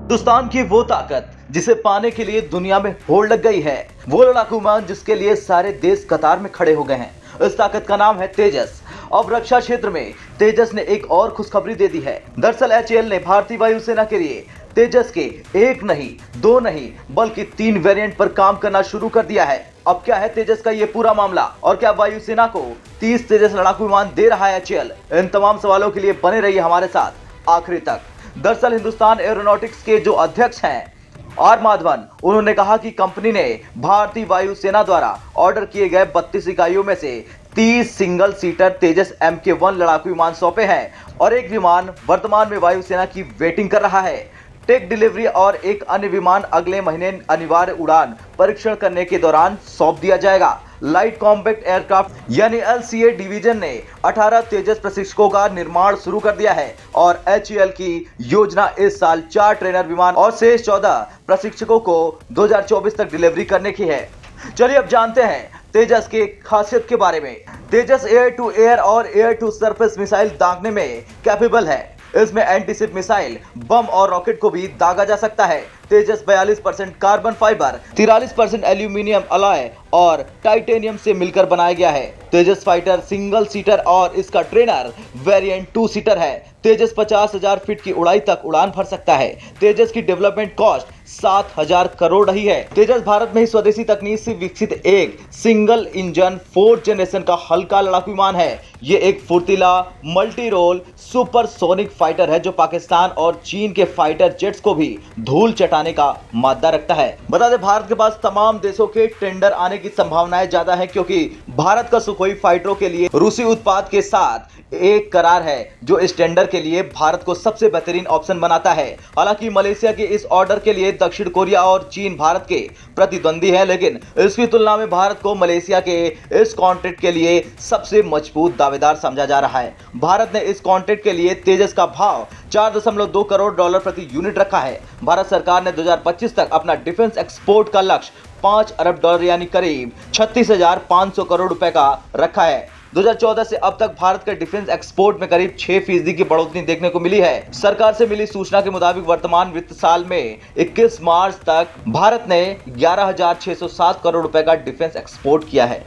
हिंदुस्तान की वो ताकत जिसे पाने के लिए दुनिया में होड़ लग गई है, वो लड़ाकू विमान जिसके लिए सारे देश कतार में खड़े हो गए हैं। इस ताकत का नाम है तेजस। अब रक्षा क्षेत्र में तेजस ने एक और खुशखबरी दे दी है। दरअसल एचएएल ने भारतीय वायुसेना के लिए तेजस के एक नहीं, दो नहीं, बल्कि 3 वेरिएंट पर काम करना शुरू कर दिया है। अब क्या है तेजस का ये पूरा मामला और क्या वायुसेना को 30 तेजस लड़ाकू विमान दे रहा है एचएएल? इन तमाम सवालों के लिए बने रहिए हमारे साथ आखिरी तक। दरअसल हिंदुस्तान एरोनॉटिक्स के जो अध्यक्ष हैं आर माधवन, उन्होंने कहा कि कंपनी ने भारतीय वायुसेना द्वारा ऑर्डर किए गए 32 इकाइयों में से 30 सिंगल सीटर तेजस MK1 लड़ाकू विमान सौंपे हैं और एक विमान वर्तमान में वायुसेना की वेटिंग कर रहा है। टेक डिलीवरी और एक अन्य विमान अगले महीने अनिवार्य उड़ान परीक्षण करने के दौरान सौंप दिया जाएगा। लाइट कॉम्पैक्ट एयरक्राफ्ट यानी LCA डिवीजन ने 18 तेजस प्रशिक्षकों का निर्माण शुरू कर दिया है और एचएएल की योजना इस साल 4 ट्रेनर विमान और शेष 14 प्रशिक्षकों को 2024 तक डिलीवरी करने की है। चलिए अब जानते हैं तेजस के खासियत के बारे में। तेजस एयर टू एयर और एयर टू सरफेस मिसाइल दागने में कैपेबल है। इसमें एंटीशिप मिसाइल, बम और रॉकेट को भी दागा जा सकता है। तेजस 42% कार्बन फाइबर, 43% एल्यूमिनियम अलॉय और टाइटेनियम से मिलकर बनाया गया है। तेजस फाइटर सिंगल सीटर और इसका ट्रेनर वेरिएंट 2 सीटर है। तेजस 50,000 फीट की ऊंचाई तक उड़ान भर सकता है। तेजस की डेवलपमेंट कॉस्ट 7,000 करोड़ रही है। तेजस भारत में ही स्वदेशी तकनीक से विकसित एक सिंगल इंजन 4th जनरेशन का हल्का लड़ाकू विमान है। ये एक फुर्तीला मल्टी रोल सुपरसोनिक फाइटर है जो पाकिस्तान और चीन के फाइटर जेट्स को भी धूल चटाने का मादा रखता है। बता दें भारत के पास तमाम देशों के टेंडर आने की संभावनाएं ज्यादा है क्योंकि भारत का सुखोई फाइटरों के लिए रूसी उत्पाद के साथ एक करार है जो इस टेंडर के लिए भारत को सबसे बेहतरीन ऑप्शन बनाता है। हालांकि मलेशिया के इस ऑर्डर के लिए दक्षिण कोरिया और चीन भारत के प्रतिद्वंदी हैं, लेकिन इसकी तुलना में भारत को मलेशिया के इस कॉन्ट्रैक्ट के लिए सबसे मजबूत दावेदार समझा जा रहा है। भारत ने इस कॉन्ट्रैक्ट के लिए तेजस का भाव 4.2 करोड़ डॉलर प्रति यूनिट रखा है। भारत सरकार ने 2025 तक अपना डिफेंस एक्सपोर्ट का लक्ष्य 5 अरब डॉलर यानी करीब 36,500 करोड़ रुपए का रखा है। 2014 से अब तक भारत के डिफेंस एक्सपोर्ट में करीब 6% की बढ़ोतरी देखने को मिली है। सरकार से मिली सूचना के मुताबिक वर्तमान वित्त साल में 21 मार्च तक भारत ने 11,607 करोड़ रुपए का डिफेंस एक्सपोर्ट किया है।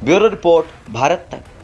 ब्यूरो रिपोर्ट, भारत तक।